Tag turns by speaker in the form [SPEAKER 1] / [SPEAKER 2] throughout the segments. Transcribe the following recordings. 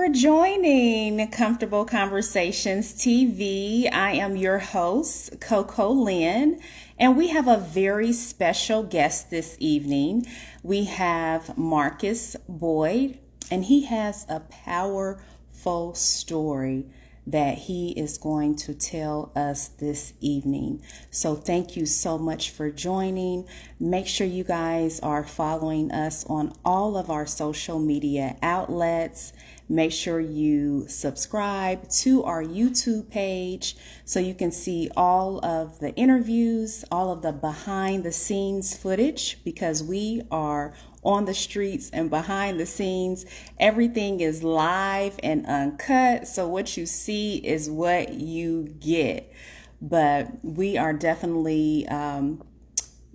[SPEAKER 1] for joining Comfortable Conversations TV. I am your host, Coko Lynn, and we have a very special guest this evening. We have Marcus Boyd, and he has a powerful story that he is going to tell us this evening. So thank you so much for joining. Make sure you guys are following us on all of our social media outlets. Make sure you subscribe to our YouTube page so you can see all of the interviews, all of the behind the scenes footage, because we are on the streets and behind the scenes. Everything is live and uncut. So what you see is what you get. But we are definitely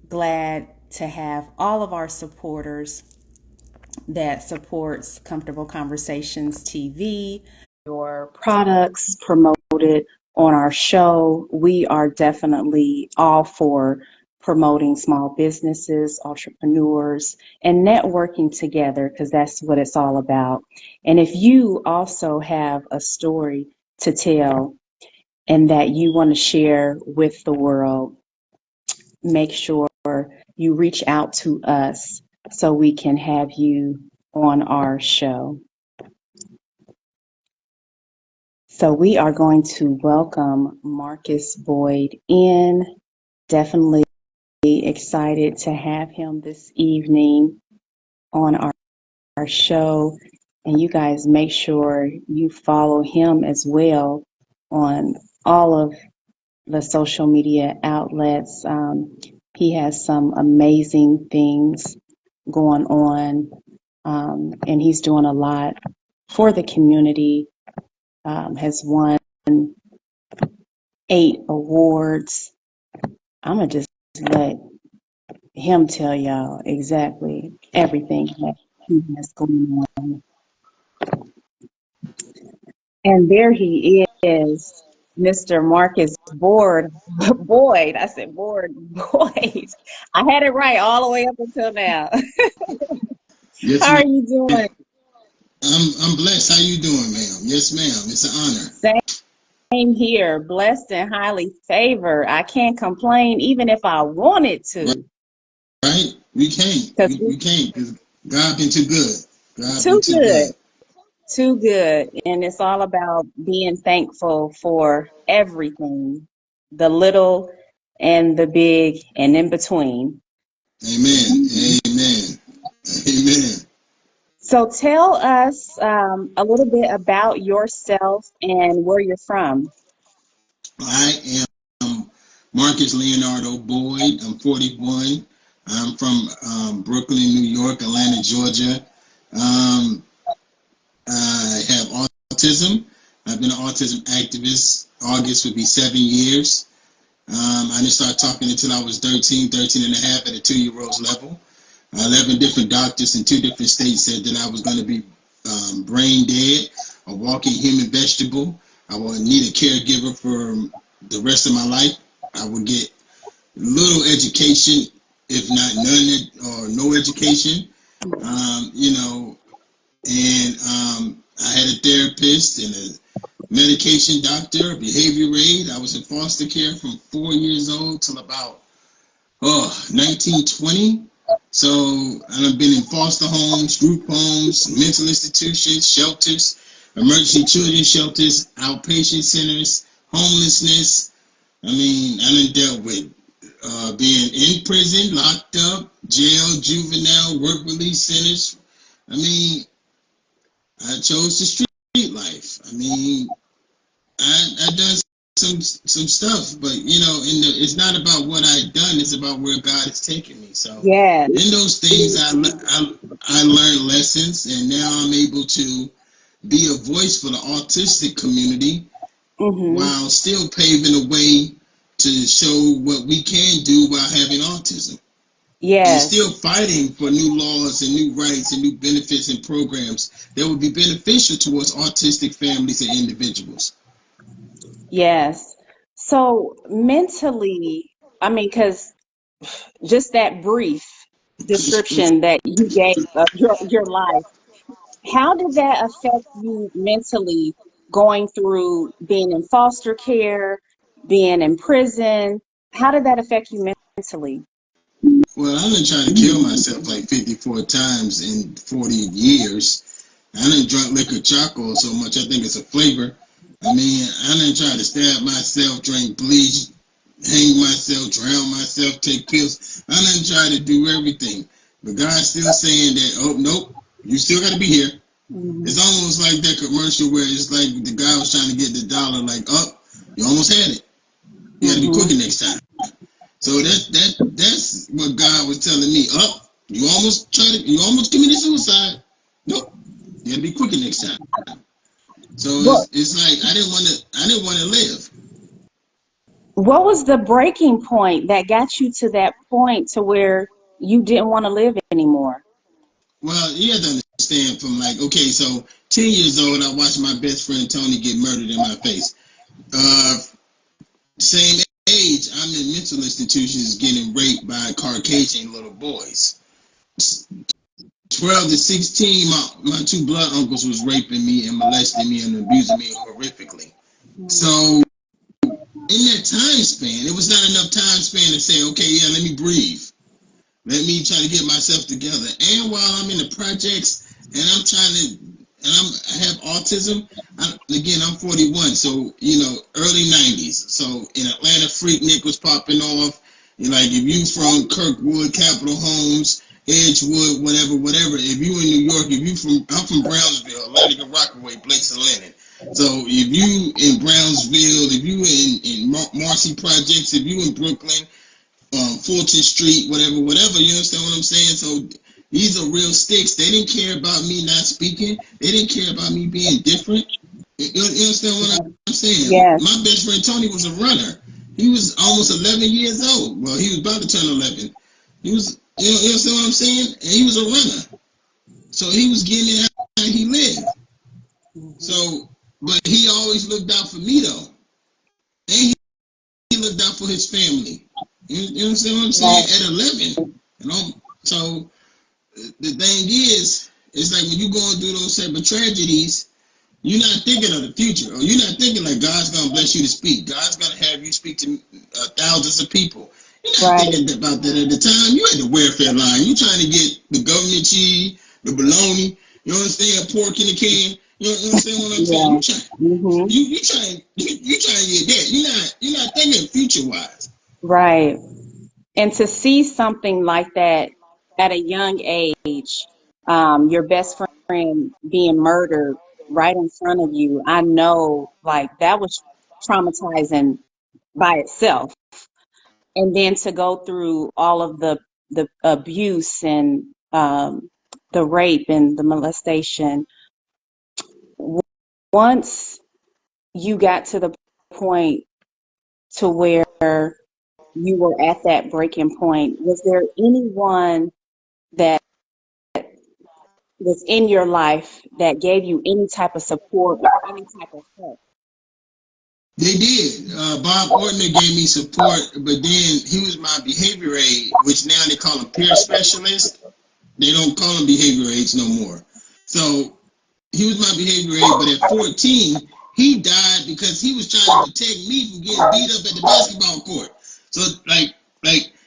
[SPEAKER 1] glad to have all of our supporters that supports Comfortable Conversations TV. Your products promoted on our show. We are definitely all for promoting small businesses, entrepreneurs, and networking together, because that's what it's all about. And if you also have a story to tell and that you want to share with the world, make sure you reach out to us so we can have you on our show. So we are going to welcome Marcus Boyd in. Definitely excited to have him this evening on our show. And you guys make sure you follow him as well on all of the social media outlets. He has some amazing things going on, and he's doing a lot for the community. Has won 8 awards. I'm going to just let him tell y'all exactly everything that he has going on. And there he is, Mr. Marcus Boyd. I said Boyd. I had it right all the way up until now.
[SPEAKER 2] Yes,
[SPEAKER 1] How
[SPEAKER 2] ma'am.
[SPEAKER 1] are you doing?
[SPEAKER 2] I'm blessed. How you doing, ma'am? Yes, ma'am. It's an honor.
[SPEAKER 1] Same here, blessed and highly favored. I can't complain even if I wanted to.
[SPEAKER 2] Right? We can't.
[SPEAKER 1] Because
[SPEAKER 2] We can't because God been too good. God been
[SPEAKER 1] too
[SPEAKER 2] too
[SPEAKER 1] good,
[SPEAKER 2] good.
[SPEAKER 1] too good. And it's all about being thankful for everything, the little and the big and in between.
[SPEAKER 2] Amen. Amen. Amen.
[SPEAKER 1] So tell us a little bit about yourself and where you're from.
[SPEAKER 2] I am Marcus Leonardo Boyd. I'm 41. I'm from Brooklyn, New York, Atlanta, Georgia. Um, I have autism. I've been an autism activist. August would be 7 years. I didn't start talking until I was 13 and a half at a 2-year-old's level. 11 different doctors in 2 different states said that I was going to be brain dead, a walking human vegetable. I would need a caregiver for the rest of my life. I would get little education, if not none or no education. You know, and I had a therapist and a medication doctor, a behavior aide. I was in foster care from 4 years old till about 1920. So I've been in foster homes, group homes, mental institutions, shelters, emergency children shelters, outpatient centers, homelessness. I mean, I done dealt with being in prison, locked up, jail, juvenile, work release centers. I mean, I chose the street life. I mean, I done some stuff, but it's not about what I've done. It's about where God has taken me. So in
[SPEAKER 1] Yes.
[SPEAKER 2] those things, I learned lessons, and now I'm able to be a voice for the autistic community
[SPEAKER 1] Mm-hmm.
[SPEAKER 2] while still paving the way to show what we can do while having autism. And
[SPEAKER 1] Yes.
[SPEAKER 2] still fighting for new laws and new rights and new benefits and programs that would be beneficial towards autistic families and individuals.
[SPEAKER 1] Yes. So mentally, I mean, because just that brief description that you gave of your life, How did that affect you mentally going through being in foster care, being in prison? How did that affect you mentally?
[SPEAKER 2] Well, I done tried to kill myself like 54 times in 40 years. I done drunk liquor charcoal so much I think it's a flavor. I mean, I done tried to stab myself, drink bleach, hang myself, drown myself, take pills. I done tried to do everything. But God's still saying that, oh, nope, you still got to be here.
[SPEAKER 1] Mhm.
[SPEAKER 2] It's almost like that commercial where it's like the guy was trying to get the dollar, like, oh, you almost had it. You got to be quicker
[SPEAKER 1] Mhm.
[SPEAKER 2] next time. So that's what God was telling me. Oh, you almost committed suicide. Nope, you got to be quicker next time. So
[SPEAKER 1] What
[SPEAKER 2] it's like I didn't want to live.
[SPEAKER 1] what was the breaking point that got you to that point to where you didn't want to live anymore?
[SPEAKER 2] Well, you have to understand from like, okay, so 10 years old, I watched my best friend Tony get murdered in my face. Uh, Same age, I'm in mental institutions getting raped by Caucasian little boys. 12 to 16, my two blood uncles was raping me and molesting me and abusing me horrifically. So in that time span, it was not enough time span to say, okay, yeah, let me breathe. Let me try to get myself together. And while I'm in the projects and I'm trying to, I have autism. Again, I'm 41, so early 90s. So in Atlanta, Freaknik was popping off. Like if you from Kirkwood, Capitol Homes, Edgewood, whatever. If you in New York, I'm from Brownsville, Atlantic and Rockaway, Blake's and Lennon. So if you in Brownsville, if you in Marcy Projects, if you in Brooklyn, Fulton Street, whatever. You understand what I'm saying? So these are real sticks. They didn't care about me not speaking. They didn't care about me being different. You understand what I'm saying?
[SPEAKER 1] Yes.
[SPEAKER 2] My best friend Tony was a runner. He was almost 11 years old. Well, he was about to turn 11. He was, you understand what I'm saying? And he was a runner. So he was getting it how he lived. So, but he always looked out for me though. And he looked out for his family. You understand what I'm saying?
[SPEAKER 1] Right.
[SPEAKER 2] At 11. So the thing is, it's like when you're going through those type of tragedies, you're not thinking of the future, or you're not thinking like God's gonna bless you to speak. God's gonna have you speak to thousands of people. You're not
[SPEAKER 1] Right.
[SPEAKER 2] thinking about that at the time. You at the welfare line. You trying to get the government cheese, the bologna. You understand? Pork in the can. You understand what I'm saying?
[SPEAKER 1] Yeah. Mhm.
[SPEAKER 2] You trying to get that. You're not thinking future wise.
[SPEAKER 1] Right. And to see something like that at a young age, your best friend being murdered right in front of you, I know like that was traumatizing by itself. And then to go through all of the abuse and the rape and the molestation, once you got to the point to where you were at that breaking point, was there anyone that was in your life that gave you any type of support or any type of help?
[SPEAKER 2] They did. Bob Ortner gave me support, but then he was my behavior aide, which now they call him peer specialist. They don't call him behavior aides no more. So he was my behavior aide, but at 14, he died because he was trying to protect me from getting beat up at the basketball court. So like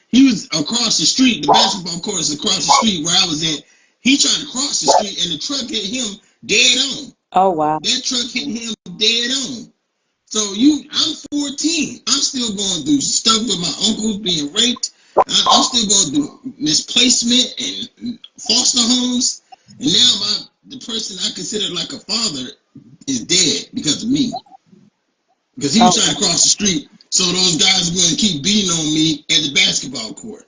[SPEAKER 2] he was across the street. The basketball court is across the street where I was at. He tried to cross the street, and the truck hit him dead on.
[SPEAKER 1] Oh, wow.
[SPEAKER 2] That truck hit him dead on. So I'm 14. I'm still going through stuff with my uncles being raped. I'm still going through misplacement and foster homes. And now the person I consider like a father is dead because of me. Because he was trying
[SPEAKER 1] Oh,
[SPEAKER 2] to cross the street, so those guys are going to keep beating on me at the basketball court.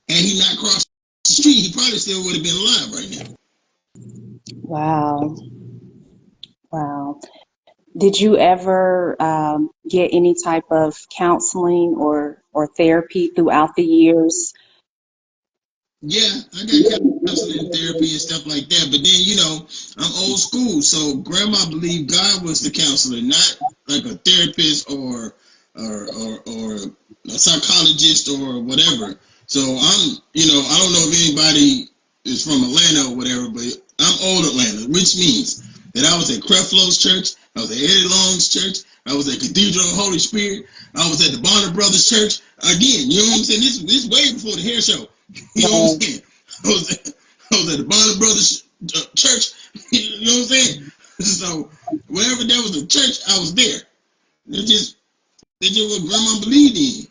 [SPEAKER 2] Had he not crossed the street, he probably still would have been alive right now.
[SPEAKER 1] wow. Wow. Did you ever get any type of counseling or therapy throughout the years?
[SPEAKER 2] Yeah, I got counseling and therapy and stuff like that. But then, I'm old school. So grandma believed God was the counselor, not like a therapist or a psychologist or whatever. So I don't know if anybody is from Atlanta or whatever, but I'm old Atlanta, which means that I was at Creflo's church, I was at Eddie Long's church, I was at Cathedral of the Holy Spirit, I was at the Bonner Brothers Church. Again, you know what I'm saying? This way before the hair show. You know what I'm saying? I was at the Bonner Brothers Church. You know what I'm saying? So wherever there was a church, I was there. They just what grandma believed in.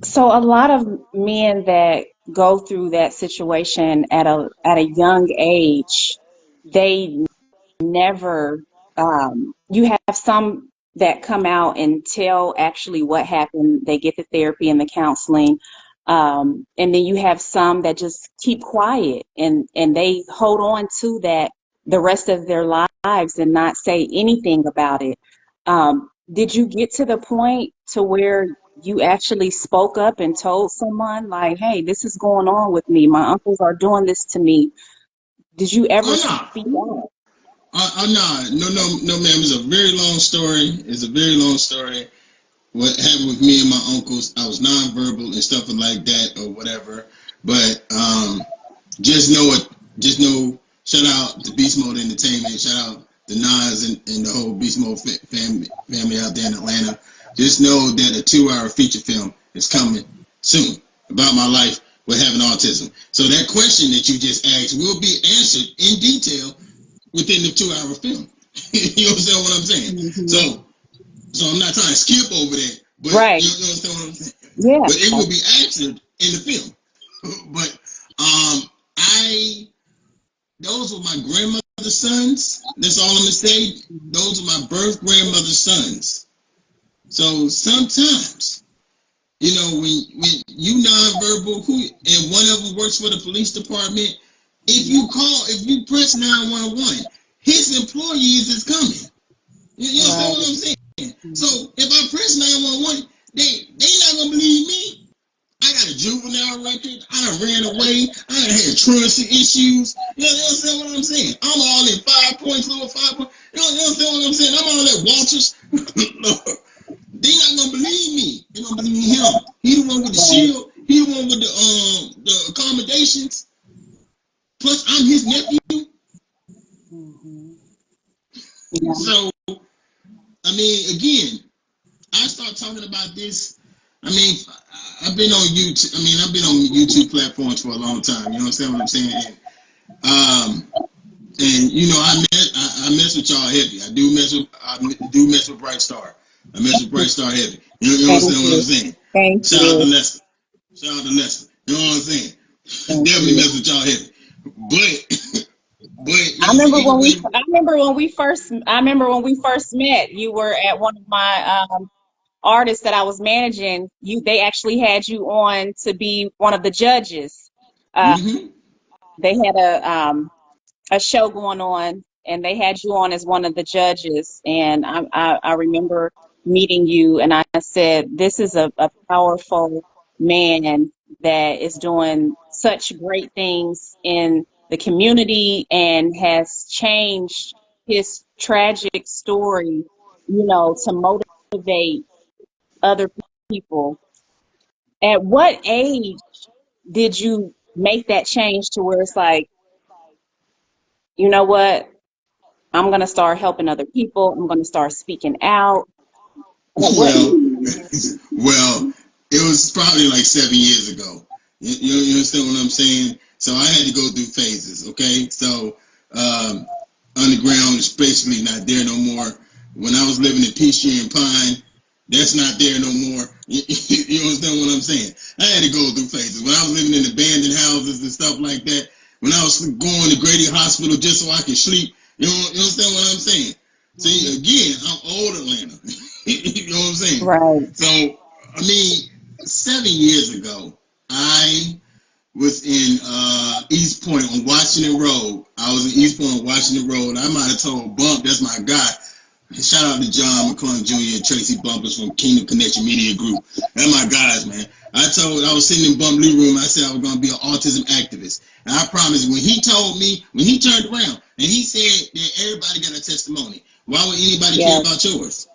[SPEAKER 1] So a lot of men that go through that situation at a young age, they never you have some that come out and tell actually what happened. They get the therapy and the counseling. And then you have some that just keep quiet and they hold on to that the rest of their lives and not say anything about it. Did you get to the point to where you actually spoke up and told someone like, hey, this is going on with me. My uncles are doing this to me. Did you ever
[SPEAKER 2] Oh
[SPEAKER 1] speak up?
[SPEAKER 2] no, ma'am. It's a very long story. It's a very long story. What happened with me and my uncles? I was nonverbal and stuff like that or whatever. But just know it. Just know. Shout out to Beast Mode Entertainment. Shout out to Nas and the whole Beast Mode family out there in Atlanta. Just know that a 2-hour feature film is coming soon about my life with having autism. So that question that you just asked will be answered in detail within the 2-hour film. You understand what I'm saying?
[SPEAKER 1] Mm-hmm.
[SPEAKER 2] So I'm not trying to skip over that, but
[SPEAKER 1] Right.
[SPEAKER 2] you understand what I'm saying?
[SPEAKER 1] Yeah.
[SPEAKER 2] But it will be answered in the film. But I those were my grandmother's sons. That's all I'm gonna say. Those are my birth grandmother's sons. So sometimes, you know, when you nonverbal, and one of them works for the police department, if you press 911, his employees is coming. You understand what
[SPEAKER 1] Right.
[SPEAKER 2] I'm saying? So if I press 911, they not gonna believe me. I got a juvenile record. I done ran away. I done had truancy issues. You understand what I'm saying? I'm all in 5 points, little 5 points. You understand what I'm saying? I'm all at Walters. They not gonna believe me. They gonna believe him. He the one with the
[SPEAKER 1] Right.
[SPEAKER 2] shield. He the one with the accommodations. Plus, I'm his nephew.
[SPEAKER 1] Mm-hmm. Yeah.
[SPEAKER 2] So I mean, again, I start talking about this. I mean, I've been on YouTube. I mean, I've been on YouTube platforms for a long time. You understand what I'm saying? And you know, I mess with y'all heavy. I do mess with Bright Star. I mess with Bright Star heavy. You
[SPEAKER 1] Thank
[SPEAKER 2] understand what I'm
[SPEAKER 1] you.
[SPEAKER 2] saying?
[SPEAKER 1] Thank
[SPEAKER 2] Shout out to
[SPEAKER 1] you.
[SPEAKER 2] Lester. Shout out to Lester. You know what I'm saying?
[SPEAKER 1] Thank
[SPEAKER 2] Definitely
[SPEAKER 1] you.
[SPEAKER 2] mess with y'all heavy. But you
[SPEAKER 1] I
[SPEAKER 2] know what I'm
[SPEAKER 1] remember
[SPEAKER 2] saying?
[SPEAKER 1] when we
[SPEAKER 2] Anyway.
[SPEAKER 1] I remember when we first met, you were at one of my artists that I was managing. They actually had you on to be one of the judges. Uh,
[SPEAKER 2] Mm-hmm.
[SPEAKER 1] they had a show going on and they had you on as one of the judges. And I remember meeting you and I said, this is a powerful man that is doing such great things in the community and has changed his tragic story, you know, to motivate other people. At what age did you make that change to where it's like, you know what? I'm going to start helping other people. I'm going to start speaking out. At what
[SPEAKER 2] Well,
[SPEAKER 1] age?
[SPEAKER 2] well, it was probably like 7 years ago. You understand what I'm saying? So I had to go through phases. Okay, so underground is basically not there no more. When I was living in Peachtree and Pine, that's not there no more. You understand what I'm saying? I had to go through phases. When I was living in abandoned houses and stuff like that, when I was going to Grady Hospital just so I could sleep, you understand what I'm saying? See, again, I'm old Atlanta. You know what I'm saying?
[SPEAKER 1] Right.
[SPEAKER 2] So, I mean, 7 years ago, I was in East Point on Washington Road. I was in East Point on Washington Road. I might have told Bump, that's my guy. Shout out to John McClung Jr. and Tracy Bumpers from Kingdom Connection Media Group. They're my guys, man. I was sitting in Bump Lee Room. I said I was going to be an autism activist. And I promise when he told me, when he turned around and he said that everybody got a testimony, why would anybody care
[SPEAKER 1] Yeah.
[SPEAKER 2] about yours?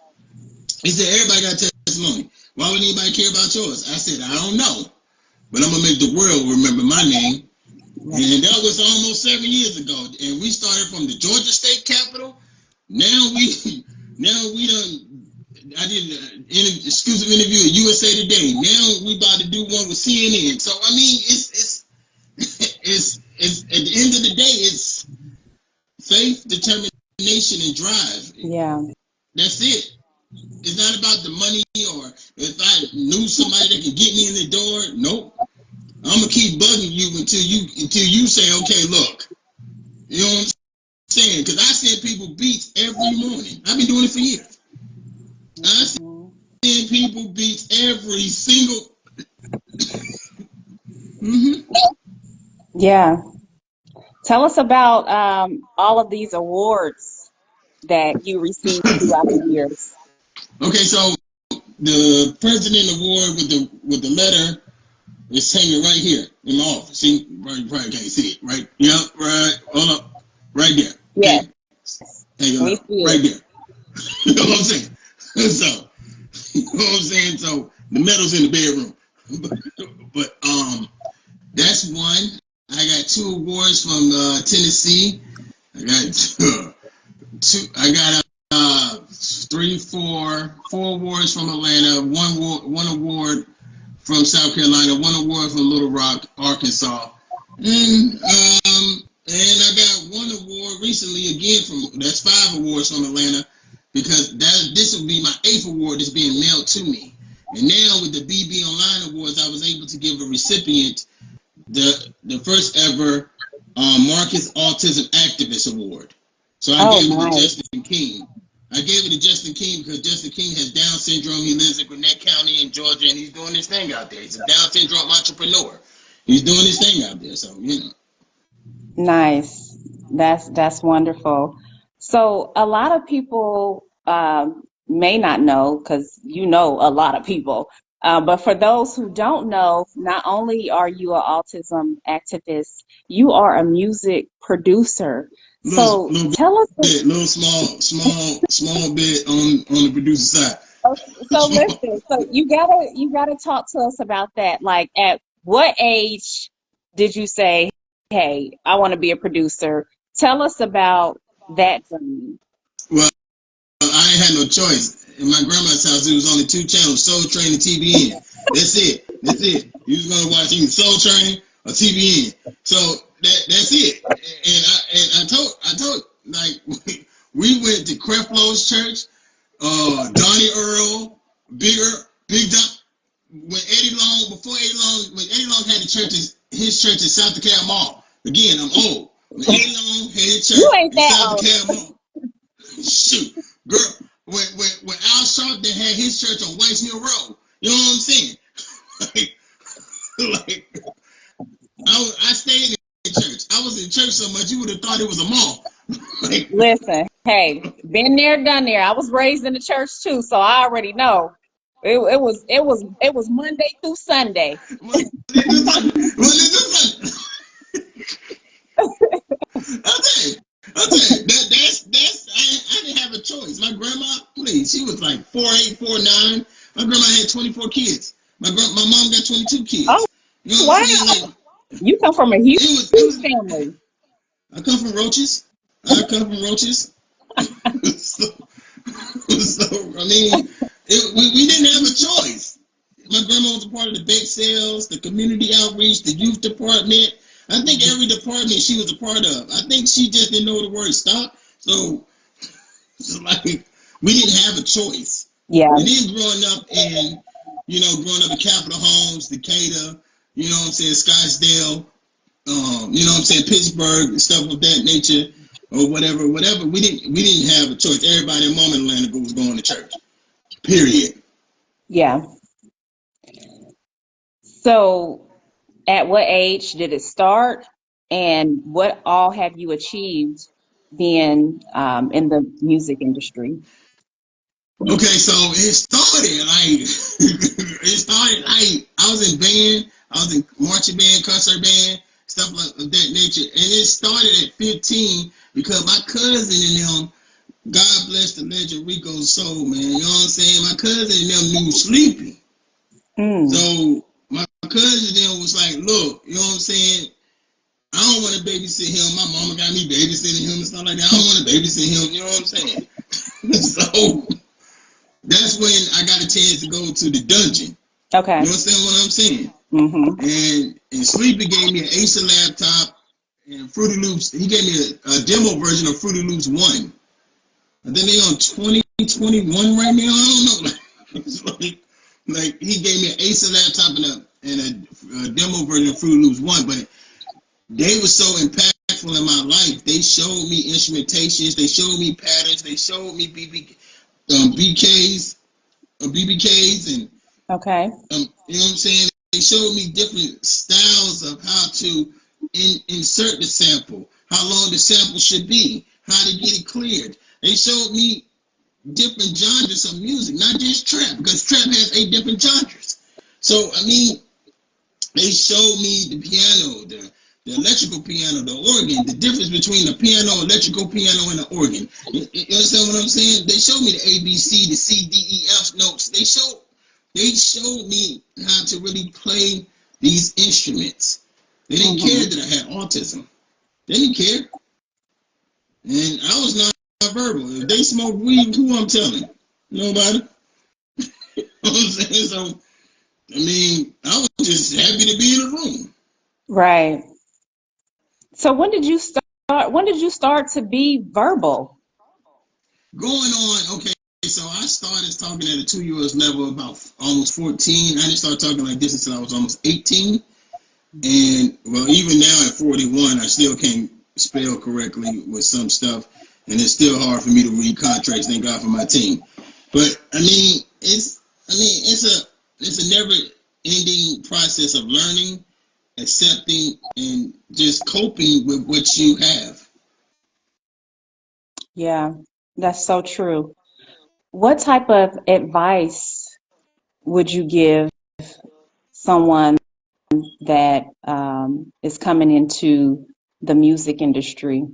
[SPEAKER 2] He said everybody got a testimony. Why would anybody care about yours? I said, I don't know. but I'm gonna make the world remember my name. And that was almost 7 years ago. And we started from the Georgia State Capitol. Now we, now we done. I did an exclusive interview at USA Today. Now we about to do one with CNN. So I mean, it's at the end of the day, it's faith, determination, and drive.
[SPEAKER 1] Yeah.
[SPEAKER 2] That's it. It's not about the money or if I knew somebody that can get me in the door. Nope. I'm gonna keep bugging you until you say, okay, look. You know what I'm saying? Because I send people beats every morning. I've been doing it for years. I send people beats every single.
[SPEAKER 1] Yeah. Tell us about all of these awards that you received throughout the years.
[SPEAKER 2] Okay, so the President Award with the letter is hanging right here in my office. See, right, you probably can't see it, right? Yeah, right. Hold up, right there.
[SPEAKER 1] Yes,
[SPEAKER 2] Okay, hanging
[SPEAKER 1] we
[SPEAKER 2] up,
[SPEAKER 1] see
[SPEAKER 2] right
[SPEAKER 1] it.
[SPEAKER 2] there. You know what I'm saying? So, you know what I'm saying? So the medal's in the bedroom, but that's one. I got 2 awards from Tennessee. I got two. I got three, four awards from Atlanta. One award from South Carolina. One award from Little Rock, Arkansas. And I got one award recently again from. That's 5 awards from Atlanta because this will be my 8th award that's being mailed to me. And now with the BB Online Awards, I was able to give a recipient the first ever Marcus Autism Activist Award. So I
[SPEAKER 1] Oh,
[SPEAKER 2] gave it to
[SPEAKER 1] nice.
[SPEAKER 2] Justin King. I gave it to Justin King because Justin King has Down syndrome. He lives in Gwinnett County in Georgia, and he's doing his thing out there. He's a Down syndrome entrepreneur. He's doing his thing out there. So
[SPEAKER 1] Nice. That's wonderful. So a lot of people may not know because you know a lot of people. But for those who don't know, not only are you an autism activist, you are a music producer. So
[SPEAKER 2] little
[SPEAKER 1] tell us.
[SPEAKER 2] bit, little small bit on the producer side.
[SPEAKER 1] So
[SPEAKER 2] Small.
[SPEAKER 1] listen. So you gotta talk to us about that. Like, at what age did you say, "Hey, I want to be a producer"? Tell us about that journey.
[SPEAKER 2] Well, I ain't had no choice. In my grandma's house, there was only 2 channels: Soul Train and TVN. That's it. That's it. You was gonna watch either Soul Train or TVN. So that's it. And I told like we went to Creflo's church, Donnie Earl, Big Don. When Eddie Long had his church in South DeKalb Mall. Again, I'm old. When Eddie Long had his
[SPEAKER 1] You
[SPEAKER 2] church
[SPEAKER 1] ain't
[SPEAKER 2] in
[SPEAKER 1] that
[SPEAKER 2] South
[SPEAKER 1] old.
[SPEAKER 2] DeKalb Mall. Shoot, girl, when Al Sharpton had his church on Whites Mill Road, you know what I'm saying? like I stayed in church. I was in church so much you would have thought it was a mall. like,
[SPEAKER 1] Listen, hey, been there, done there. I was raised in the church too, so I already know. It was Monday through Sunday.
[SPEAKER 2] I'll tell you, I didn't have a choice. My grandma, please, she was like 4'8", 4'9". My grandma had 24 kids. My mom got 22
[SPEAKER 1] Oh,
[SPEAKER 2] kids. You know what I'm
[SPEAKER 1] wow.
[SPEAKER 2] saying? Like
[SPEAKER 1] You come from a huge
[SPEAKER 2] it was.
[SPEAKER 1] family.
[SPEAKER 2] I come from Roaches. I come from Roaches. so, so I mean, we didn't have a choice. My grandma was a part of the bake sales, the community outreach, the youth department. I think every department she was a part of. I think she just didn't know the word stop. So like we didn't have a choice.
[SPEAKER 1] Yeah,
[SPEAKER 2] And then growing up in Capitol Homes, Decatur, you know what I'm saying, Scottsdale, you know what I'm saying, Pittsburgh, stuff of that nature, or whatever. We didn't have a choice. Everybody in Mom in Atlanta was going to church. Period.
[SPEAKER 1] yeah. So, at what age did it start, and what all have you achieved being in the music industry?
[SPEAKER 2] Okay, so it started like I was in band, I was in marching band, concert band, stuff like of that nature, and it started at 15 because my cousin and them, God bless the legend Rico's soul, man. You know what I'm saying? My cousin and them knew Sleepy.
[SPEAKER 1] Mm,
[SPEAKER 2] So my cousin then was like, look, you know what I'm saying? I don't want to babysit him. My mama got me babysitting him and stuff like that. I don't want to babysit him. You know what I'm saying? So that's when I got a chance to go to the dungeon.
[SPEAKER 1] Okay.
[SPEAKER 2] You understand what I'm saying?
[SPEAKER 1] Mm-hmm.
[SPEAKER 2] And Sleepy gave me an Acer laptop and Fruity Loops. He gave me a demo version of Fruity Loops 1. I think they on 2021 right now. I don't know. It's like he gave me an Acer laptop and a demo version of Fruity Loops 1, but they were so impactful in my life. They showed me instrumentations. They showed me patterns. They showed me BKs, BBKs, and
[SPEAKER 1] Okay.
[SPEAKER 2] you know what I'm saying. They showed me different styles of how to insert the sample, how long the sample should be, how to get it cleared. They showed me different genres of music, not just trap, because trap has 8 different genres. So I mean, they showed me the piano, the electrical piano, the organ, the difference between the piano, electrical piano, and the organ. You understand what I'm saying? They showed me the ABC, the C, D, E, F notes. They showed me how to really play these instruments. They didn't care that I had autism. They didn't care. And I was not verbal. If they smoke weed, who I'm telling? Nobody. You know what I'm saying? So, I mean, I was just happy to be in the room.
[SPEAKER 1] Right. So when did you start? When did you start to be verbal?
[SPEAKER 2] Going on, okay, so I started talking at a 2 years level about almost 14. I didn't start talking like this until I was almost 18. And, well, even now at 41, I still can't spell correctly with some stuff. And it's still hard for me to read contracts, thank God for my team. But, it's a never-ending process of learning, accepting, and just coping with what you have.
[SPEAKER 1] Yeah, that's so true. What type of advice would you give someone that is coming into the music industry?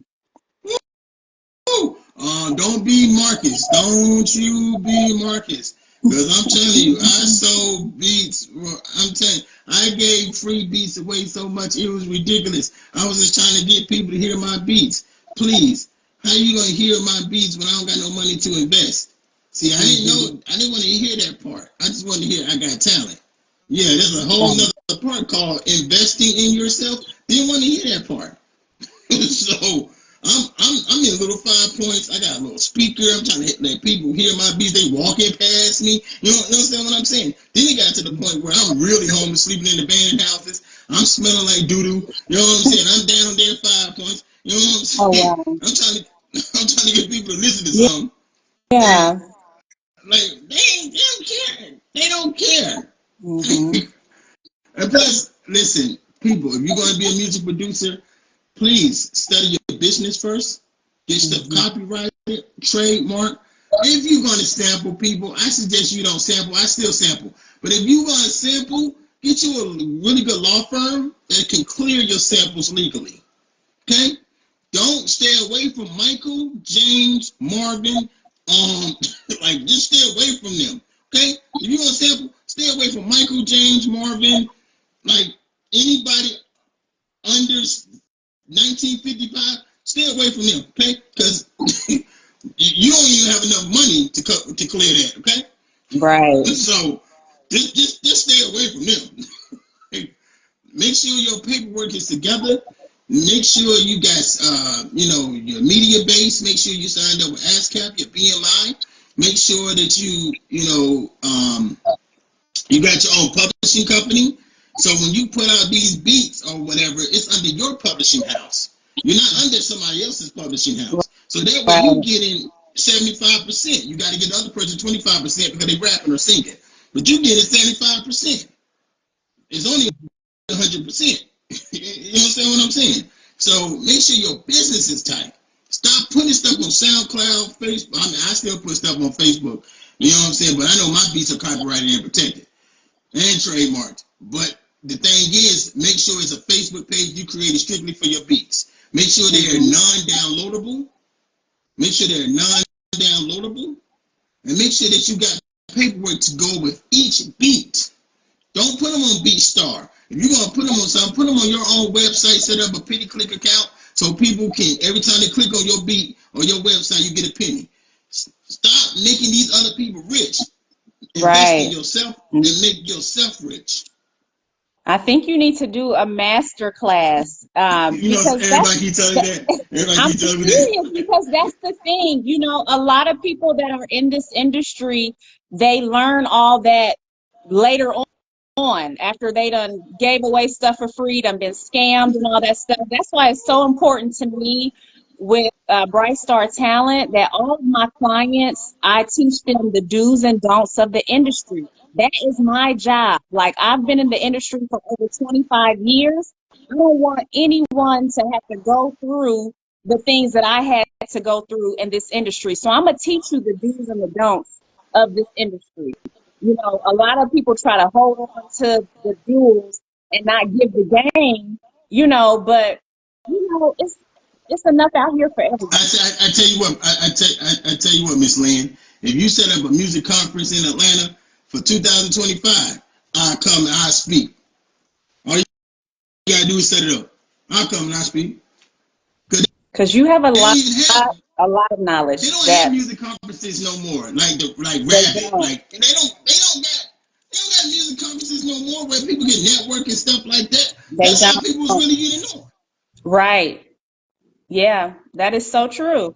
[SPEAKER 2] Don't be Marcus. Don't you be Marcus. Because I'm telling you, I sold beats. I'm telling you, I gave free beats away so much, it was ridiculous. I was just trying to get people to hear my beats. Please, how you going to hear my beats when I don't got no money to invest? See, I didn't want to hear that part. I just wanted to hear I got talent. Yeah, there's a whole nother part called investing in yourself. Didn't want to hear that part. So I'm in little 5 points. I got a little speaker. I'm trying to let people hear my beats. They walking past me. You know, understand what I'm saying? Then it got to the point where I'm really homeless, sleeping in the band houses. I'm smelling like doo doo. You know what I'm saying? I'm down there 5 points. You know what I'm
[SPEAKER 1] Oh
[SPEAKER 2] saying?
[SPEAKER 1] wow.
[SPEAKER 2] I'm trying to get people to listen to
[SPEAKER 1] Yeah.
[SPEAKER 2] something. And
[SPEAKER 1] Yeah.
[SPEAKER 2] like they don't care. They don't care.
[SPEAKER 1] Mm-hmm.
[SPEAKER 2] And plus, listen, people, if you're going to be a music producer, please study your business first. Get stuff
[SPEAKER 1] Mm-hmm.
[SPEAKER 2] copyrighted, trademark. If you're going to sample people, I suggest you don't sample. I still sample. But if you're going to sample, get you a really good law firm that can clear your samples legally. Okay? Don't stay away from Michael, James, Marvin. Like, just stay away from them. Okay? If you're going to sample, stay away from Michael, James, Marvin. Like, anybody under 1955, stay away from them, okay? Because you don't even have enough money to clear that, okay?
[SPEAKER 1] Right.
[SPEAKER 2] So just stay away from them. Make sure your paperwork is together. Make sure you got your media base. Make sure you signed up with ASCAP, your BMI. Make sure that you got your own publishing company. So when you put out these beats or whatever, it's under your publishing house. You're not under somebody else's publishing house. So that way you
[SPEAKER 1] Right.
[SPEAKER 2] get in 75%. You got to get the other person 25% because they rapping or singing. But you get it 75%. It's only 100%. You understand what I'm saying? So make sure your business is tight. Stop putting stuff on SoundCloud, Facebook. I mean, I still put stuff on Facebook. You know what I'm saying? But I know my beats are copyrighted and protected and trademarked. But the thing is, make sure it's a Facebook page you created strictly for your beats. Make sure they are non-downloadable. Make sure they're non-downloadable. And make sure that you got paperwork to go with each beat. Don't put them on BeatStar. If you're gonna put them on something, put them on your own website. Set up a penny click account so people can, every time they click on your beat or your website, you get a penny. Stop making these other people rich. Invest in
[SPEAKER 1] Right.
[SPEAKER 2] yourself and make yourself rich.
[SPEAKER 1] I think you need to do a master class,
[SPEAKER 2] You know,
[SPEAKER 1] because
[SPEAKER 2] everybody keep telling me that. Everybody
[SPEAKER 1] I'm
[SPEAKER 2] keep telling me that.
[SPEAKER 1] serious, because that's the thing. You know, a lot of people that are in this industry, they learn all that later on after they done gave away stuff for free, done been scammed and all that stuff. That's why it's so important to me with Bright Star Talent that all of my clients, I teach them the do's and don'ts of the industry. That is my job. Like, I've been in the industry for over 25 years. I don't want anyone to have to go through the things that I had to go through in this industry. So I'm gonna teach you the do's and the don'ts of this industry. You know, a lot of people try to hold on to the jewels and not give the game, you know, but it's enough out here for everybody.
[SPEAKER 2] I tell you what, I tell you what, Miss Lynn. If you set up a music conference in Atlanta for 2025, I come and I speak. All you gotta do is set it up. I come and I speak.
[SPEAKER 1] Because you have
[SPEAKER 2] They don't even have.
[SPEAKER 1] a lot of
[SPEAKER 2] They
[SPEAKER 1] knowledge
[SPEAKER 2] don't have
[SPEAKER 1] that
[SPEAKER 2] music conferences no more. Like
[SPEAKER 1] they
[SPEAKER 2] Rabbit.
[SPEAKER 1] don't.
[SPEAKER 2] Like they don't got music conferences no more where people get network and stuff like that.
[SPEAKER 1] They
[SPEAKER 2] That's how people was
[SPEAKER 1] don't.
[SPEAKER 2] really getting known.
[SPEAKER 1] Right. Yeah, that is so true.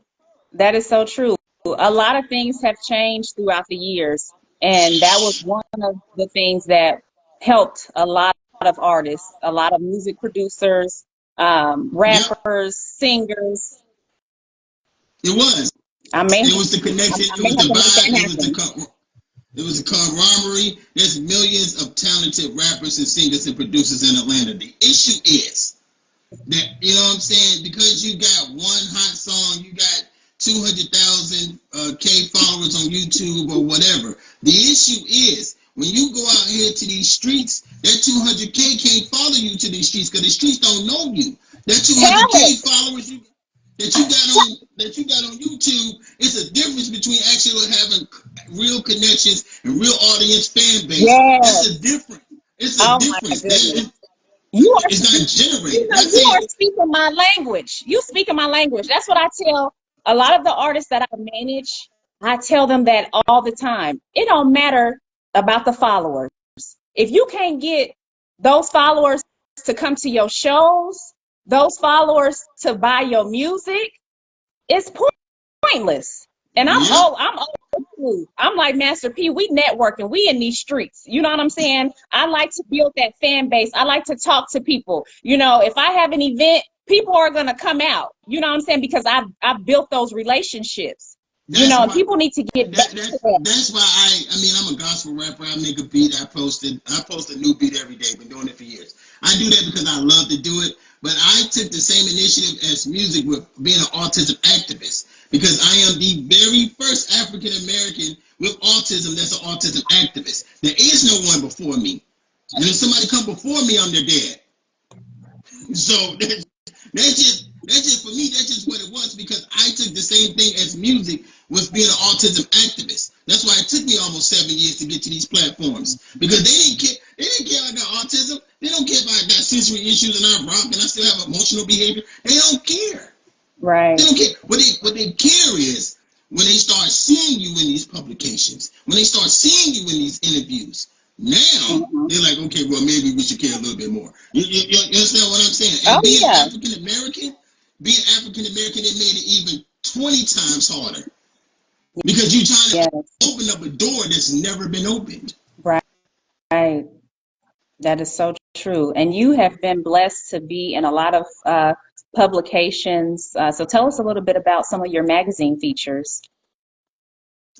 [SPEAKER 1] That is so true. A lot of things have changed throughout the years, and that was one of the things that helped a lot of artists, a lot of music producers,
[SPEAKER 2] Yep,
[SPEAKER 1] rappers, singers.
[SPEAKER 2] it was.
[SPEAKER 1] I may
[SPEAKER 2] It was the connection.
[SPEAKER 1] I
[SPEAKER 2] It
[SPEAKER 1] may
[SPEAKER 2] was
[SPEAKER 1] have
[SPEAKER 2] the
[SPEAKER 1] to make
[SPEAKER 2] vibe.
[SPEAKER 1] that happen.
[SPEAKER 2] It was a camaraderie. There's millions of talented rappers and singers and producers in Atlanta. The issue is that, you know what I'm saying, because you got one hot song, you got 200,000 K followers on YouTube or whatever. The issue is when you go out here to these streets, that 200K can't follow you to these streets because the streets don't know you. That
[SPEAKER 1] Tell
[SPEAKER 2] 200K
[SPEAKER 1] it.
[SPEAKER 2] followers that you got on YouTube, it's a difference between actually having real connections and real audience fan base. It's a
[SPEAKER 1] Yes.
[SPEAKER 2] difference. It's a
[SPEAKER 1] Oh my
[SPEAKER 2] difference.
[SPEAKER 1] goodness. You are,
[SPEAKER 2] It's not generated.
[SPEAKER 1] you know,
[SPEAKER 2] Not
[SPEAKER 1] you are
[SPEAKER 2] saying
[SPEAKER 1] speaking my language. You speaking my language. That's what I tell a lot of the artists that I manage. I tell them that all the time. It don't matter about the followers. If you can't get those followers to come to your shows, those followers to buy your music, it's pointless. And
[SPEAKER 2] yeah,
[SPEAKER 1] I'm old school. I'm like Master P. We networking. We in these streets. You know what I'm saying? I like to build that fan base. I like to talk to people. You know, if I have an event, people are gonna come out. You know what I'm saying? Because I've built those relationships. You
[SPEAKER 2] that's
[SPEAKER 1] know, and
[SPEAKER 2] why.
[SPEAKER 1] people need to get back to that.
[SPEAKER 2] That's why I mean I'm a gospel rapper. I make a beat. I post a new beat every day. Been doing it for years. I do that because I love to do it. But I took the same initiative as music with being an autism activist because I am the very first African American with autism that's an autism activist. There is no one before me, and if somebody come before me, I'm their dad. So that's just for me. That's just what it was because I took the same thing as music was being an autism activist. That's why it took me almost 7 years to get to these platforms because they didn't care. They didn't care I got autism. They don't care if I got sensory issues and I rock and I still have emotional behavior. They don't care. They
[SPEAKER 1] Right.
[SPEAKER 2] don't care. What they care is when they start seeing you in these publications, when they start seeing you in these interviews. Now
[SPEAKER 1] Mm-hmm.
[SPEAKER 2] they're like, okay, well maybe we should care a little bit more. You understand what I'm saying?
[SPEAKER 1] Oh
[SPEAKER 2] And
[SPEAKER 1] yeah.
[SPEAKER 2] Being African American, it made it even 20 times harder because you're trying to
[SPEAKER 1] Yes.
[SPEAKER 2] open up a door that's never been opened.
[SPEAKER 1] Right. Right. That is so true. And you have been blessed to be in a lot of publications. So tell us a little bit about some of your magazine features.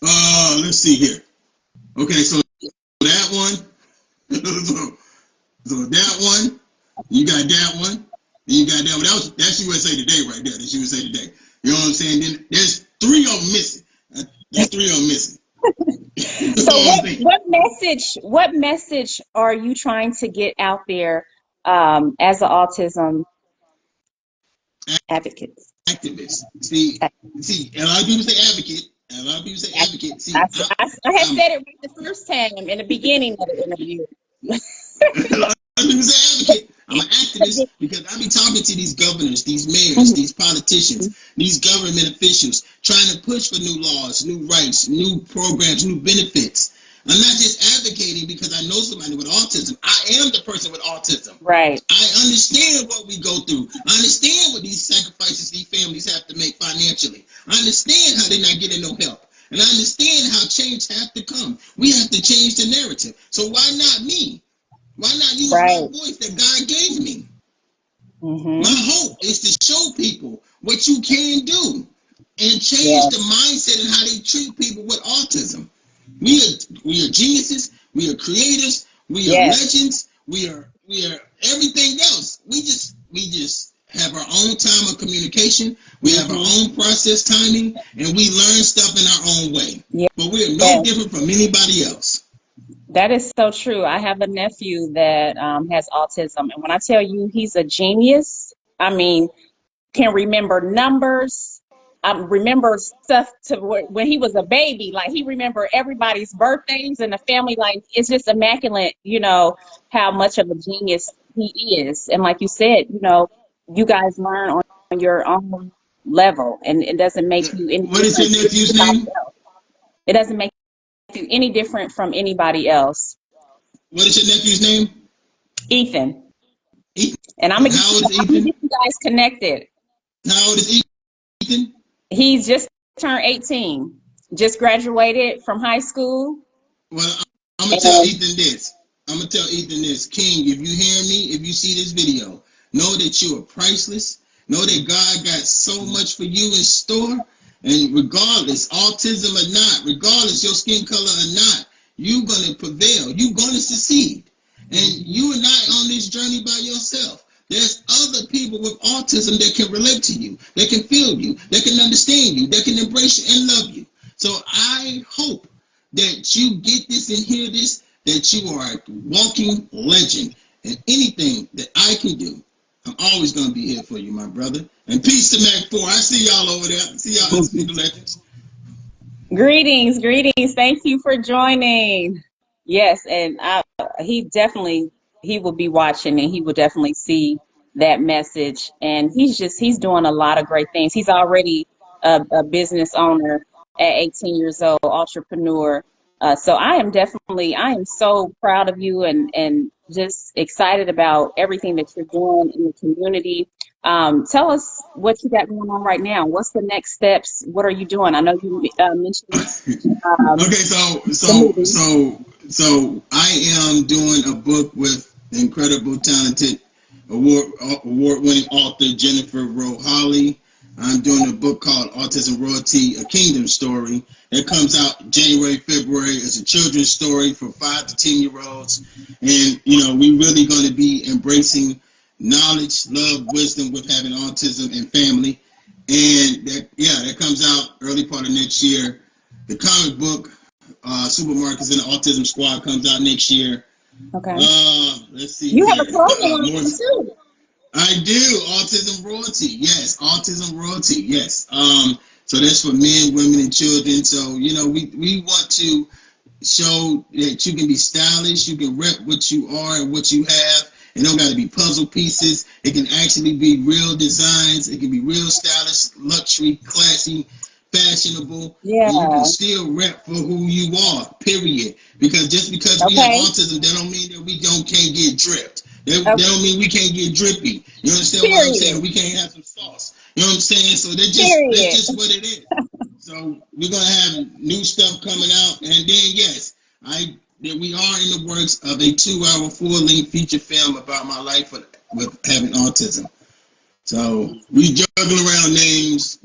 [SPEAKER 2] Let's see here. Okay, so that one, so, so that one, you got that one, you got that one. That's USA Today right there. That's USA Today. You know what I'm saying? Then there's three of them missing. There's three of them missing. You know
[SPEAKER 1] So
[SPEAKER 2] what I'm saying?
[SPEAKER 1] what message are you trying to get out there as an autism advocate?
[SPEAKER 2] Activists. See, a lot of people say advocate. A lot of people say advocate.
[SPEAKER 1] I,
[SPEAKER 2] See,
[SPEAKER 1] I had
[SPEAKER 2] I'm
[SPEAKER 1] said it right the first time in the beginning of the interview.
[SPEAKER 2] I'm an advocate. I'm an activist because I be talking to these governors, these mayors, these politicians, these government officials, trying to push for new laws, new rights, new programs, new benefits. I'm not just advocating because I know somebody with autism. I am the person with autism.
[SPEAKER 1] Right.
[SPEAKER 2] I understand what we go through. I understand what these sacrifices these families have to make financially. I understand how they're not getting no help. And I understand how change has to come. We have to change the narrative. So why not me? Why not use my
[SPEAKER 1] Right.
[SPEAKER 2] voice that God gave me? My
[SPEAKER 1] Mm-hmm.
[SPEAKER 2] hope is to show people what you can do and change the
[SPEAKER 1] Yes.
[SPEAKER 2] mindset and how they treat people with autism. We are geniuses. We are creators. We are
[SPEAKER 1] Yes.
[SPEAKER 2] legends. We are everything else. We just have our own time of communication. We have our
[SPEAKER 1] Mm-hmm.
[SPEAKER 2] own process timing, and we learn stuff in our own way.
[SPEAKER 1] Yeah.
[SPEAKER 2] But we are no
[SPEAKER 1] Yes.
[SPEAKER 2] different from anybody else.
[SPEAKER 1] That is so true. I have a nephew that has autism, and when I tell you he's a genius, I mean, can remember numbers. Remember stuff to when he was a baby. Like he remember everybody's birthdays in the family. Like it's just immaculate, how much of a genius he is. And like you said, you guys learn on your own level, and it doesn't make you any
[SPEAKER 2] What is your
[SPEAKER 1] different from
[SPEAKER 2] nephew's
[SPEAKER 1] anybody
[SPEAKER 2] name?
[SPEAKER 1] else. It doesn't make you any different from anybody else.
[SPEAKER 2] What is your nephew's name?
[SPEAKER 1] Ethan,
[SPEAKER 2] Ethan.
[SPEAKER 1] and
[SPEAKER 2] And how old is
[SPEAKER 1] I'm gonna
[SPEAKER 2] Ethan?
[SPEAKER 1] get you guys connected.
[SPEAKER 2] How old is Ethan?
[SPEAKER 1] He's just turned 18, just graduated from high school.
[SPEAKER 2] Well, I'm gonna tell
[SPEAKER 1] And
[SPEAKER 2] Ethan this. I'm gonna tell Ethan this. King, if you hear me, if you see this video, know that you are priceless. Know that God got so much for you in store. And regardless, autism or not, regardless your skin color or not, you're gonna prevail. You're gonna succeed. And you are not on this journey by yourself. There's other people with autism that can relate to you, that can feel you, that can understand you, that can embrace you and love you. So I hope that you get this and hear this, that you are a walking legend. And anything that I can do, I'm always going to be here for you, my brother. And peace to Mac 4. I see y'all over there. I see y'all Undisputed Legends.
[SPEAKER 1] greetings, greetings. Thank you for joining. Yes, and he will be watching and he will definitely see that message. And he's doing a lot of great things. He's already a business owner at 18 years old, entrepreneur. So I am so proud of you and just excited about everything that you're doing in the community. Tell us what you got going on right now. What's the next steps? What are you doing? I know you mentioned um,
[SPEAKER 2] Okay, so
[SPEAKER 1] the
[SPEAKER 2] so
[SPEAKER 1] movie.
[SPEAKER 2] so so I am doing a book with incredible, talented, award-winning author Jennifer Rowe Holly. I'm doing a book called Autism Royalty: A Kingdom Story. It comes out January, February. It's a children's story for 5 to 10-year-olds, and we really going to be embracing knowledge, love, wisdom with having autism and family. And that comes out early part of next year. The comic book, Supermarkets and the Autism Squad, comes out next year.
[SPEAKER 1] Okay.
[SPEAKER 2] Let's see
[SPEAKER 1] You have a
[SPEAKER 2] here.
[SPEAKER 1] clothing
[SPEAKER 2] More.
[SPEAKER 1] line too.
[SPEAKER 2] I do. Autism Royalty. Yes. Autism Royalty. Yes. So that's for men, women, and children. So, we want to show that you can be stylish, you can rep what you are and what you have. It don't got to be puzzle pieces. It can actually be real designs. It can be real stylish, luxury, classy, fashionable,
[SPEAKER 1] Yeah.
[SPEAKER 2] and you can still rep for who you are. Period. Because just because we have
[SPEAKER 1] Okay.
[SPEAKER 2] autism, that don't mean that we can't get dripped. That
[SPEAKER 1] Okay.
[SPEAKER 2] don't mean we can't get drippy. You understand what I'm saying?
[SPEAKER 1] Period.
[SPEAKER 2] We can't have some sauce. You know what I'm saying? So that's
[SPEAKER 1] Period.
[SPEAKER 2] just what it is. So we're gonna have new stuff coming out, and then yes, that we are in the works of a 2-hour full-length feature film about my life with having autism. So we juggle around names,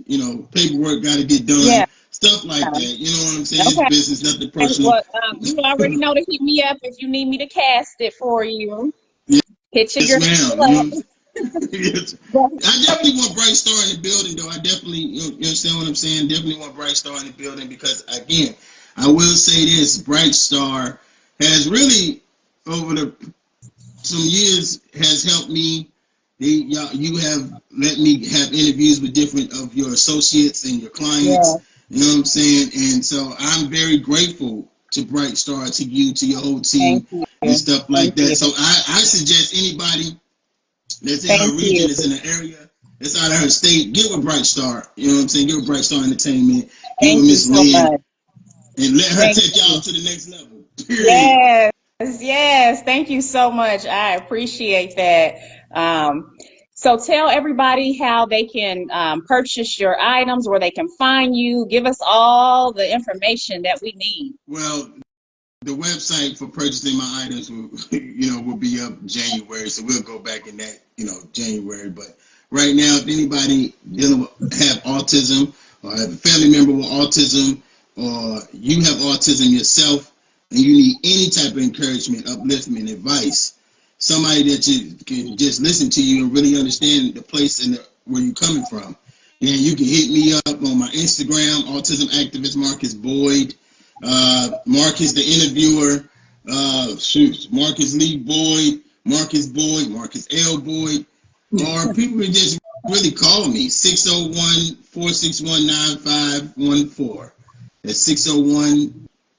[SPEAKER 2] paperwork got to get done,
[SPEAKER 1] Yeah.
[SPEAKER 2] stuff like that. You know what I'm saying? It's
[SPEAKER 1] Okay.
[SPEAKER 2] business, nothing personal.
[SPEAKER 1] Well, you already know to hit me up if you need me to cast it for you. Hit your
[SPEAKER 2] Yes, ma'am. You
[SPEAKER 1] girl
[SPEAKER 2] know, yes.
[SPEAKER 1] up.
[SPEAKER 2] I definitely want Bright Star in the building, though. I definitely, you understand what I'm saying? Definitely want Bright Star in the building because, again, I will say this: Bright Star has really, over the some years, has helped me. You have let me have interviews with different of your associates and your
[SPEAKER 1] Yeah.
[SPEAKER 2] clients. You know what I'm saying? And so I'm very grateful. to Bright Star, to you, to your whole
[SPEAKER 1] Thank
[SPEAKER 2] team,
[SPEAKER 1] you.
[SPEAKER 2] and stuff like
[SPEAKER 1] Thank
[SPEAKER 2] that.
[SPEAKER 1] you.
[SPEAKER 2] So I suggest anybody that's in
[SPEAKER 1] Thank
[SPEAKER 2] her region,
[SPEAKER 1] you.
[SPEAKER 2] that's in the area, that's out of her state, get with Bright Star. You know what I'm saying? Get with Bright Star Entertainment. Get
[SPEAKER 1] Thank
[SPEAKER 2] with
[SPEAKER 1] you
[SPEAKER 2] Miss
[SPEAKER 1] so
[SPEAKER 2] Lynn,
[SPEAKER 1] much.
[SPEAKER 2] and let her
[SPEAKER 1] Thank
[SPEAKER 2] take y'all
[SPEAKER 1] you.
[SPEAKER 2] to the next level. Period.
[SPEAKER 1] Yes, yes. Thank you so much. I appreciate that. Um, so tell everybody how they can purchase your items, where they can find you. Give us all the information that we need.
[SPEAKER 2] Well, the website for purchasing my items will, will be up January, so we'll go back in that, January. But right now, if anybody dealing with have autism or have a family member with autism, or you have autism yourself, and you need any type of encouragement, upliftment, advice, somebody that you can just listen to you and really understand the place and where you're coming from, then you can hit me up on my Instagram, Autism Activist Marcus Boyd. Marcus the interviewer, Marcus Lee Boyd, Marcus Boyd, Marcus L. Boyd, or people can just really call me, 601-461-9514. That's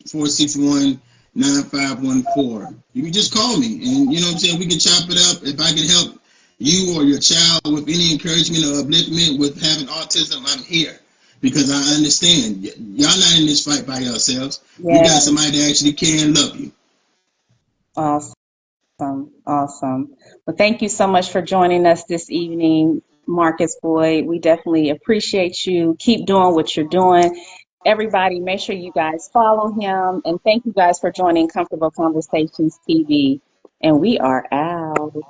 [SPEAKER 2] 601-461-9514. You can just call me, and you know what I'm saying, we can chop it up. If I can help you or your child with any encouragement or upliftment with having autism, I'm here because I understand y'all not in this fight by yourselves. You got
[SPEAKER 1] Yes,
[SPEAKER 2] somebody that actually care and love you.
[SPEAKER 1] awesome, awesome. Well, thank you so much for joining us this evening, Marcus Boyd. We definitely appreciate you. Keep doing what you're doing. Everybody, make sure you guys follow him. And thank you guys for joining Comfortable Conversations TV. And we are out.